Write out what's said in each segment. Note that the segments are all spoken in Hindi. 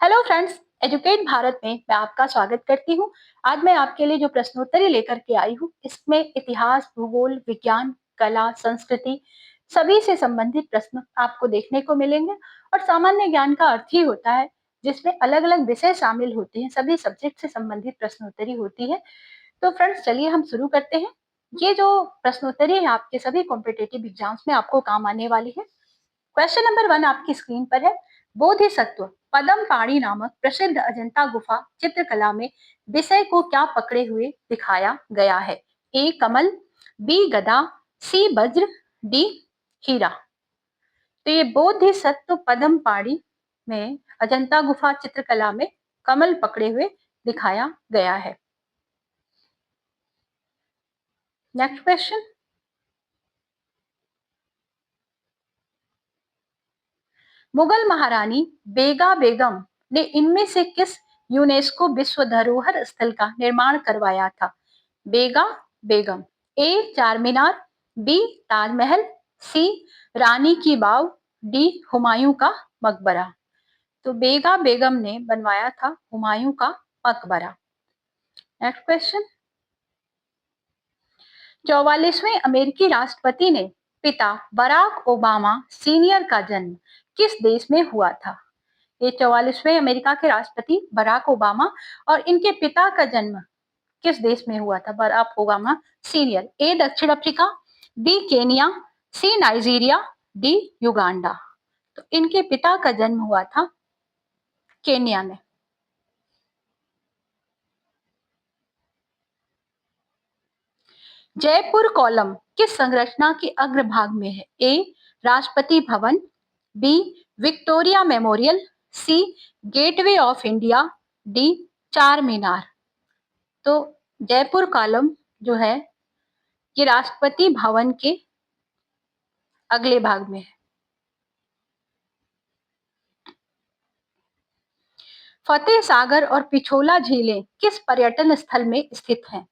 हेलो फ्रेंड्स, एजुकेट भारत में मैं आपका स्वागत करती हूँ। आज मैं आपके लिए जो प्रश्नोत्तरी लेकर के आई हूँ, इसमें इतिहास, भूगोल, विज्ञान, कला, संस्कृति सभी से संबंधित प्रश्न आपको देखने को मिलेंगे। और सामान्य ज्ञान का अर्थ ही होता है जिसमें अलग-अलग विषय शामिल होते हैं, सभी सब्जेक्ट से संबंधित प्रश्नोत्तरी होती है। तो फ्रेंड्स, चलिए हम शुरू करते हैं। ये जो प्रश्नोत्तरी है आपके सभी कॉम्पिटेटिव एग्जाम्स में आपको काम आने वाली है। क्वेश्चन नंबर 1 आपकी स्क्रीन पर है। बोधिसत्व पदमपाणि नामक प्रसिद्ध अजंता गुफा चित्रकला में विषय को क्या पकड़े हुए दिखाया गया है? ए कमल, बी गदा, सी वज्र, डी हीरा। तो ये बोधिसत्व पदमपाणि में अजंता गुफा चित्रकला में कमल पकड़े हुए दिखाया गया है। Next question. मुगल महारानी बेगा बेगम ने इनमें से किस यूनेस्को विश्व धरोहर स्थल का निर्माण करवाया था? बेगा बेगम। ए चार मीनार, बी ताजमहल, सी रानी की बाव, डी हुमायूं का मकबरा। तो बेगा बेगम ने बनवाया था हुमायूं का मकबरा। Next question. 44वें अमेरिकी राष्ट्रपति ने पिता बराक ओबामा सीनियर का जन्म किस देश में हुआ था? ये 44वें अमेरिका के राष्ट्रपति बराक ओबामा और इनके पिता का जन्म किस देश में हुआ था? Barack Obama senior. ए दक्षिण Africa, B Kenya, C Nigeria, D Uganda. तो इनके पिता का जन्म हुआ था केनिया में। जयपुर कॉलम किस संरचना के अग्रभाग में है? A Rashtrapati Bhavan, B Victoria Memorial, C Gateway of India, D Char Minar. तो जयपुर कॉलम जो है ये राष्ट्रपति भवन के अगले भाग में है। फतेह सागर और पिछोला झीलें किस पर्यटन स्थल में स्थित हैं?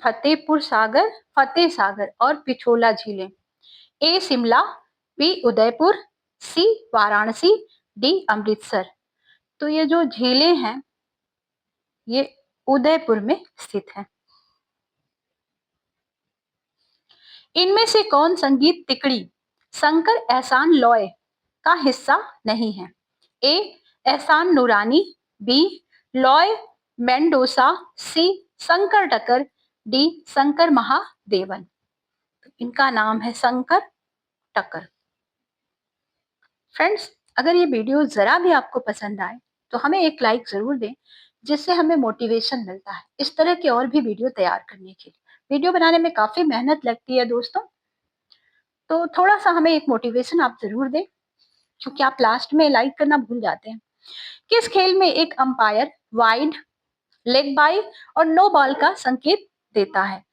फतेह सागर और पिछोला झीलें। ए शिमला, बी उदयपुर, सी वाराणसी, डी अमृतसर। तो ये जो झीलें हैं ये उदयपुर में स्थित है। इनमें से कौन संगीत तिकड़ी शंकर एहसान लॉय का हिस्सा नहीं है? ए एहसान नूरानी, बी लॉय मेंडोसा, सी शंकर टकर, डी शंकर महादेवन। तो इनका नाम है शंकर टकर। फ्रेंड्स, अगर ये वीडियो जरा भी आपको पसंद आए तो हमें एक लाइक जरूर दें, जिससे हमें मोटिवेशन मिलता है इस तरह के और भी वीडियो तैयार करने के लिए। वीडियो बनाने में काफी मेहनत लगती है दोस्तों, तो थोड़ा सा हमें एक मोटिवेशन आप जरूर दें, क्योंकि आप लास्ट में लाइक करना भूल जाते हैं। किस खेल में एक अंपायर वाइड, लेग बाई और नो बॉल का संकेत देता है?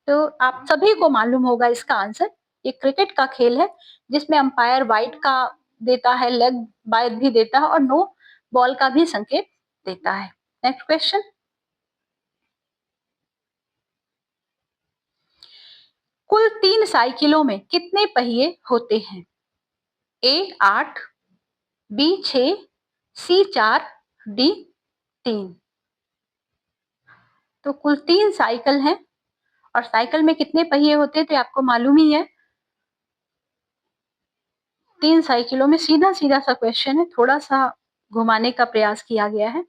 तो आप सभी को मालूम होगा इसका आंसर। ये क्रिकेट का खेल है जिसमें अंपायर वाइड का देता है, लेग बाय भी देता है और नो बॉल का भी संकेत देता है। Next question. कुल 3 साइकिलों में कितने पहिए होते हैं? ए 8, बी 6, सी 4, डी 3। तो कुल 3 साइकिल हैं और साइकिल में कितने पहिए होते हैं तो आपको मालूम ही है। 3 साइकिलों में सीधा सीधा सा क्वेश्चन है, थोड़ा सा घुमाने का प्रयास किया गया है।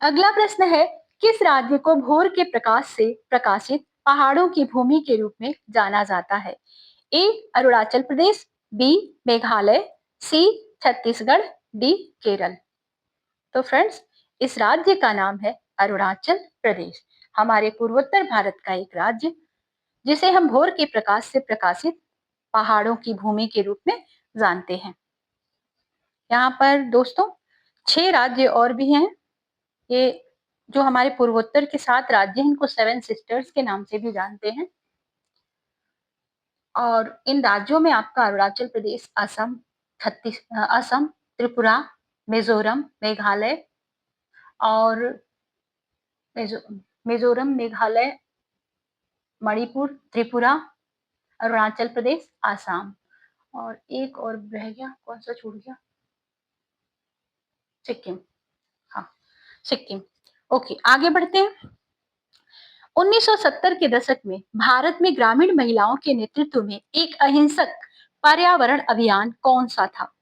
अगला प्रश्न है, किस राज्य को भोर के प्रकाश से प्रकाशित पहाड़ों की भूमि के रूप में जाना जाता है? ए अरुणाचल प्रदेश, बी मेघालय, सी छत्तीसगढ़, डी केरल। तो फ्रेंड्स, इस राज्य का नाम है अरुणाचल प्रदेश, हमारे पूर्वोत्तर भारत का एक राज्य जिसे हम भोर के प्रकाश से प्रकाशित पहाड़ों की भूमि के रूप में जानते हैं। यहाँ पर दोस्तों 6 राज्य और भी हैं। ये जो हमारे पूर्वोत्तर के 7 राज्य हैं इनको 7 सिस्टर्स के नाम से भी जानते हैं। और इन राज्यों में आपका अरुणाचल प्रदेश, असम, त्रिपुरा, मिजोरम, मेघालय और मिजोरम, मेघालय, मणिपुर, त्रिपुरा, अरुणाचल प्रदेश, आसाम और एक और रह गया, कौन सा छूट गया? सिक्किम। हाँ, सिक्किम। ओके, आगे बढ़ते हैं। 1970 के दशक में भारत में ग्रामीण महिलाओं के नेतृत्व में एक अहिंसक पर्यावरण अभियान कौन सा था?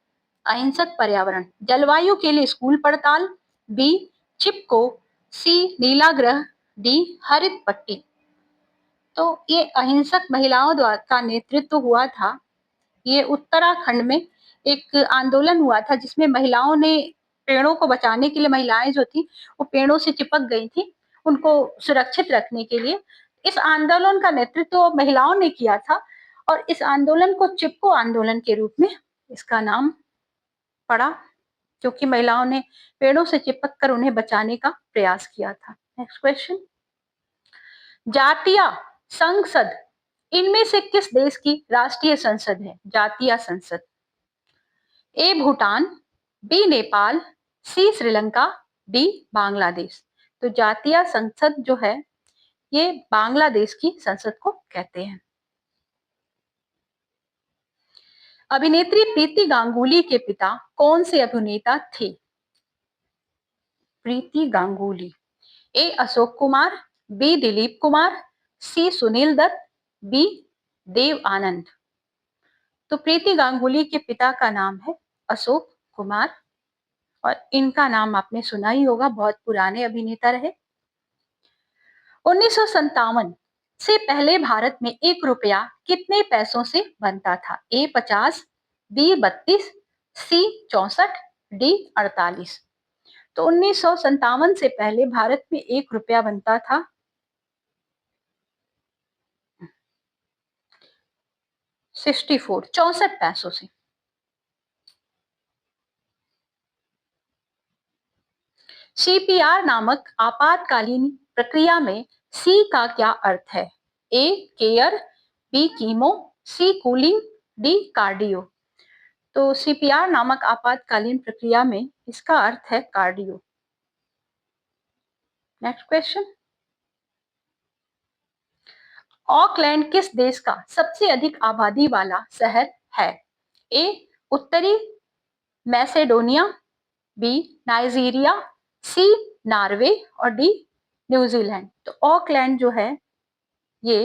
अहिंसक पर्यावरण, जलवायु के लिए स्कूल पड़ताल, बी चिपको, सी नीलाग्रह, डी हरित पट्टी। तो ये अहिंसक महिलाओं द्वारा का नेतृत्व हुआ था। ये उत्तराखंड में एक आंदोलन हुआ था जिसमें महिलाओं ने पेड़ों को बचाने के लिए, महिलाएं जो थी वो पेड़ों से चिपक गई थी उनको सुरक्षित रखने के लिए। इस आंदोलन का नेतृत्व महिलाओं ने किया था और इस आंदोलन को चिपको आंदोलन के रूप में इसका नाम पड़ा, क्योंकि महिलाओं ने पेड़ों से चिपक कर उन्हें बचाने का प्रयास किया था। नेक्स्ट क्वेश्चन, जातीय संसद इनमें से किस देश की राष्ट्रीय संसद है? जातीय संसद, ए भूटान, बी नेपाल, सी श्रीलंका, डी बांग्लादेश। तो जातीय संसद जो है ये बांग्लादेश की संसद को कहते हैं। अभिनेत्री प्रीति गांगुली के पिता कौन से अभिनेता थे? प्रीति गांगुली, ए अशोक कुमार, बी दिलीप कुमार, सी सुनील दत्त, बी देव आनंद। तो प्रीति गांगुली के पिता का नाम है अशोक कुमार और इनका नाम आपने सुना ही होगा, बहुत पुराने अभिनेता रहे। 1957 से पहले भारत में 1 रुपया कितने पैसों से बनता था? ए 50, बी 32, सी 64, डी 48। तो 1957 से पहले भारत में 1 रुपया बनता था 64 पैसों से। सीपीआर नामक आपातकालीन प्रक्रिया में सी का क्या अर्थ है? ए केयर, बी कीमो, सी कूलिंग, डी कार्डियो। तो सीपीआर नामक आपातकालीन प्रक्रिया में इसका अर्थ है कार्डियो। नेक्स्ट क्वेश्चन, ऑकलैंड किस देश का सबसे अधिक आबादी वाला शहर है? ए उत्तरी मैसेडोनिया, बी नाइजीरिया, सी नॉर्वे और डी न्यूजीलैंड। तो ऑकलैंड जो है ये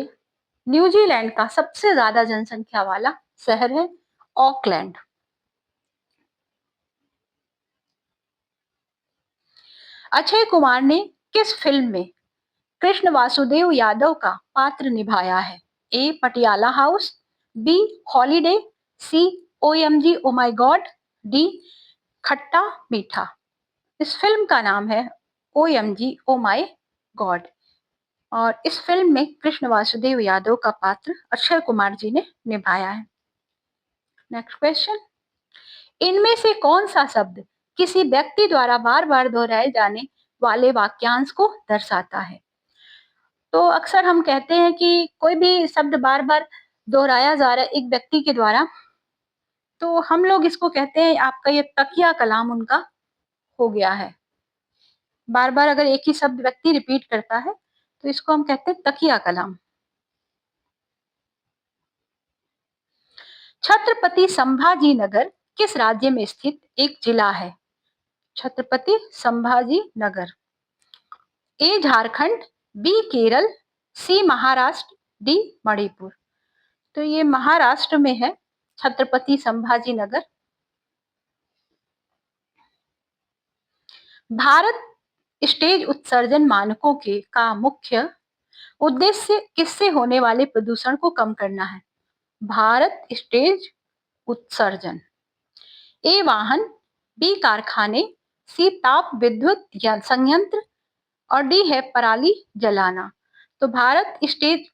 न्यूजीलैंड का सबसे ज्यादा जनसंख्या वाला शहर है, ऑकलैंड। अक्षय कुमार ने किस फिल्म में कृष्ण वासुदेव यादव का पात्र निभाया है? A Patiala House, B Holiday, C OMG oh my god, D Khatta Meetha. इस फिल्म का नाम है ओएमजी ओ माय गॉड और इस फिल्म में कृष्ण वासुदेव यादव का पात्र अक्षय कुमार जी ने निभाया है। नेक्स्ट क्वेश्चन, इनमें से कौन सा शब्द किसी व्यक्ति द्वारा बार बार दोहराए जाने वाले वाक्यांश को दर्शाता है? तो अक्सर हम कहते हैं कि कोई भी शब्द बार बार दोहराया जा रहा है एक व्यक्ति के द्वारा, तो हम लोग इसको कहते हैं आपका ये तकिया कलाम उनका हो गया है। बार बार अगर एक ही शब्द व्यक्ति रिपीट करता है तो इसको हम कहते हैं तकिया कलाम। छत्रपति संभाजी नगर किस राज्य में स्थित एक जिला है? छत्रपति संभाजी नगर, ए झारखंड, बी केरल, सी महाराष्ट्र, डी मणिपुर। तो ये महाराष्ट्र में है छत्रपति संभाजी नगर। भारत स्टेज उत्सर्जन मानकों के का मुख्य उद्देश्य किससे होने वाले प्रदूषण को कम करना है? भारत स्टेज उत्सर्जन, ए वाहन, बी कारखाने, सी ताप विद्युत संयंत्र और डी है पराली जलाना। तो भारत स्टेज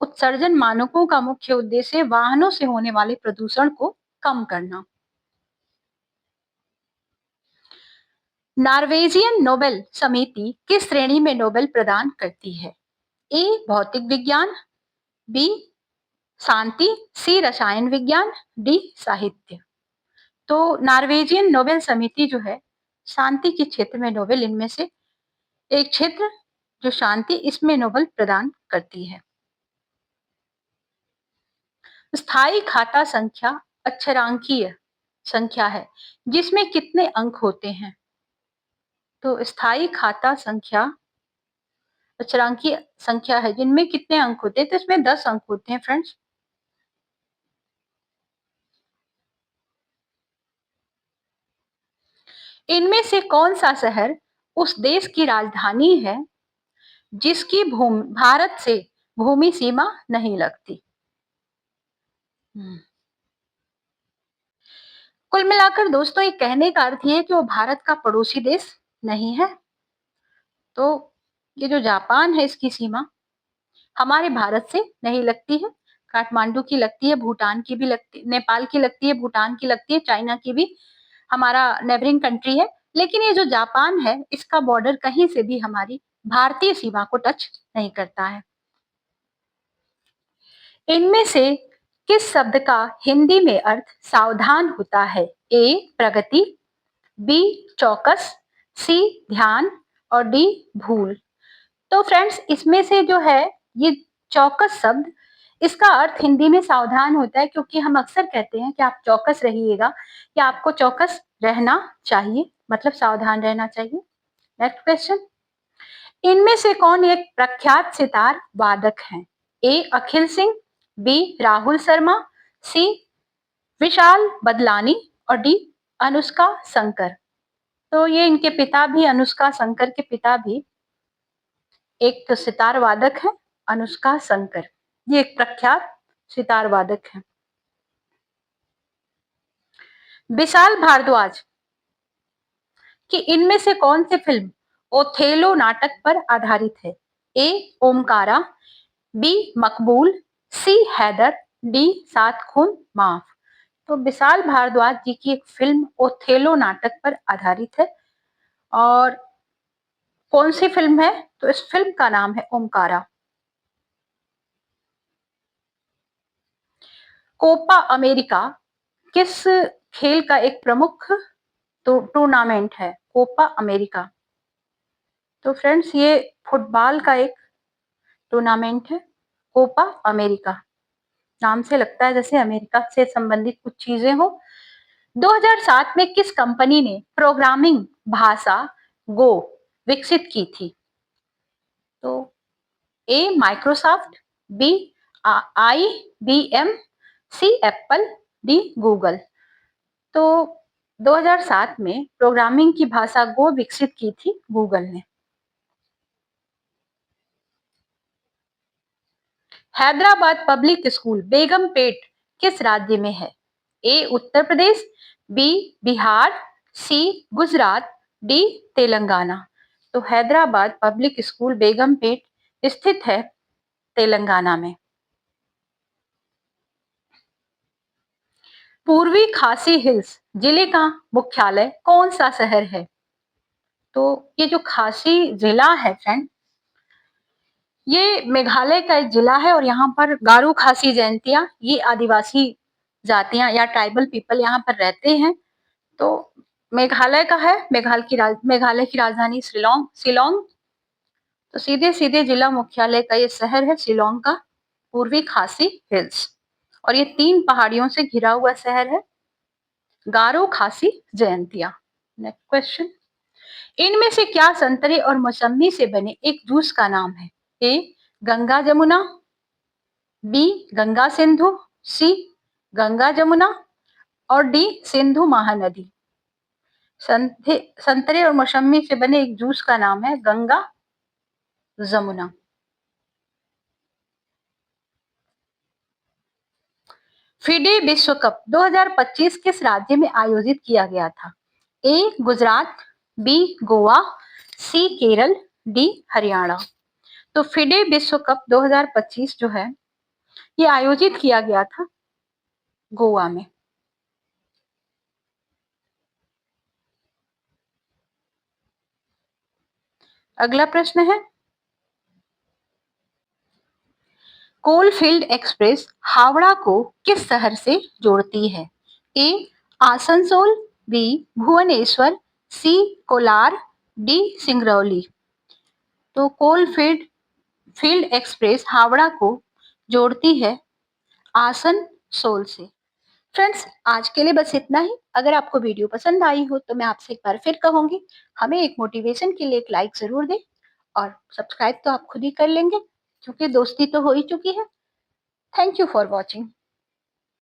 उत्सर्जन मानकों का मुख्य उद्देश्य वाहनों से होने वाले प्रदूषण को कम करना। नॉर्वेजियन नोबेल समिति किस श्रेणी में नोबेल प्रदान करती है? ए भौतिक विज्ञान, बी शांति, सी रसायन विज्ञान, डी साहित्य। तो नॉर्वेजियन नोबेल समिति जो है शांति के क्षेत्र में नोबेल, इनमें से एक क्षेत्र जो शांति, इसमें नोबेल प्रदान करती है। स्थायी खाता संख्या अक्षरांकीय संख्या है जिसमें कितने अंक होते हैं? तो स्थायी खाता संख्या अचरांकी संख्या है जिनमें कितने अंक होते हैं? तो इसमें 10 अंक होते हैं फ्रेंड्स। इनमें से कौन सा शहर उस देश की राजधानी है जिसकी भूमि भारत से भूमि सीमा नहीं लगती? कुल मिलाकर दोस्तों ये कहने का अर्थ ये है कि वो भारत का पड़ोसी देश नहीं है। तो ये जो जापान है इसकी सीमा हमारे भारत से नहीं लगती है। काठमांडू की लगती है, भूटान की भी लगती, नेपाल की लगती है, भूटान की लगती है, चाइना की भी हमारा नेबरिंग कंट्री है। लेकिन ये जो जापान है इसका बॉर्डर कहीं से भी हमारी भारतीय सीमा को टच नहीं करता है। इनमें से किस शब्द का हिंदी में अर्थ सावधान होता है? ए प्रगति, बी चौकस, सी ध्यान और डी भूल। तो फ्रेंड्स इसमें से जो है ये चौकस शब्द इसका अर्थ हिंदी में सावधान होता है, क्योंकि हम अक्सर कहते हैं कि आप चौकस रहिएगा या आपको चौकस रहना चाहिए, मतलब सावधान रहना चाहिए। नेक्स्ट क्वेश्चन, इनमें से कौन एक प्रख्यात सितार वादक है? ए अखिल सिंह, बी राहुल शर्मा, सी विशाल बदलानी और डी अनुष्का शंकर। तो ये इनके पिता भी, अनुष्का शंकर के पिता भी एक तो सितार वादक है, अनुष्का शंकर। ये एक प्रख्यात सितार वादक है। विशाल भारद्वाज कि इनमें से कौन सी फिल्म ओथेलो नाटक पर आधारित है? ए ओमकारा, बी मकबूल, सी हैदर, डी सात खून माफ। तो विशाल भारद्वाज जी की एक फिल्म ओथेलो नाटक पर आधारित है। और कौन सी फिल्म है? तो इस फिल्म का नाम है ओमकारा। कोपा अमेरिका किस खेल का एक प्रमुख टूर्नामेंट है? Copa America. तो फ्रेंड्स ये फुटबॉल का एक टूर्नामेंट है, कोपा अमेरिका। नाम से लगता है जैसे अमेरिका से संबंधित कुछ चीजें हो। 2007 में किस कंपनी ने प्रोग्रामिंग भाषा गो विकसित की थी? तो A Microsoft, B IBM, C Apple, D Google. तो 2007 में प्रोग्रामिंग की भाषा गो विकसित की थी गूगल ने। हैदराबाद पब्लिक स्कूल बेगमपेट किस राज्य में है? ए उत्तर प्रदेश, बी बिहार, सी गुजरात, डी तेलंगाना। तो हैदराबाद पब्लिक स्कूल बेगमपेट स्थित है तेलंगाना में। पूर्वी खासी हिल्स जिले का मुख्यालय कौन सा शहर है? तो ये जो खासी जिला है फ्रेंड, ये मेघालय का एक जिला है और यहाँ पर गारो खासी जयंतिया ये आदिवासी जातियां या ट्राइबल पीपल यहाँ पर रहते हैं। तो मेघालय का है, मेघालय की राजधानी शिलोंग शिलोंग। तो सीधे सीधे जिला मुख्यालय का ये शहर है शिलोंग का, पूर्वी खासी हिल्स। और ये 3 पहाड़ियों से घिरा हुआ शहर है, गारो खासी जयंतिया। नेक्स्ट क्वेश्चन, इनमें से क्या संतरे और मौसमी से बने एक जूस का नाम है? ए गंगा जमुना, बी गंगा सिंधु, सी गंगा जमुना और डी सिंधु महानदी। संतरे और मौसमी से बने एक जूस का नाम है गंगा जमुना। फिडे विश्व कप 2025 किस राज्य में आयोजित किया गया था? ए गुजरात, बी गोवा, सी केरल, डी हरियाणा। तो फिडे विश्व कप 2025 जो है ये आयोजित किया गया था गोवा में। अगला प्रश्न है, कोलफील्ड एक्सप्रेस हावड़ा को किस शहर से जोड़ती है? ए आसनसोल, बी भुवनेश्वर, सी कोलार, डी सिंगरौली। तो कोलफील्ड फील्ड एक्सप्रेस हावड़ा को जोड़ती है आसनसोल से। फ्रेंड्स, आज के लिए बस इतना ही। अगर आपको वीडियो पसंद आई हो तो मैं आपसे एक बार फिर कहूंगी, हमें एक मोटिवेशन के लिए एक लाइक जरूर दें, और सब्सक्राइब तो आप खुद ही कर लेंगे क्योंकि दोस्ती तो हो ही चुकी है। Thank you for watching.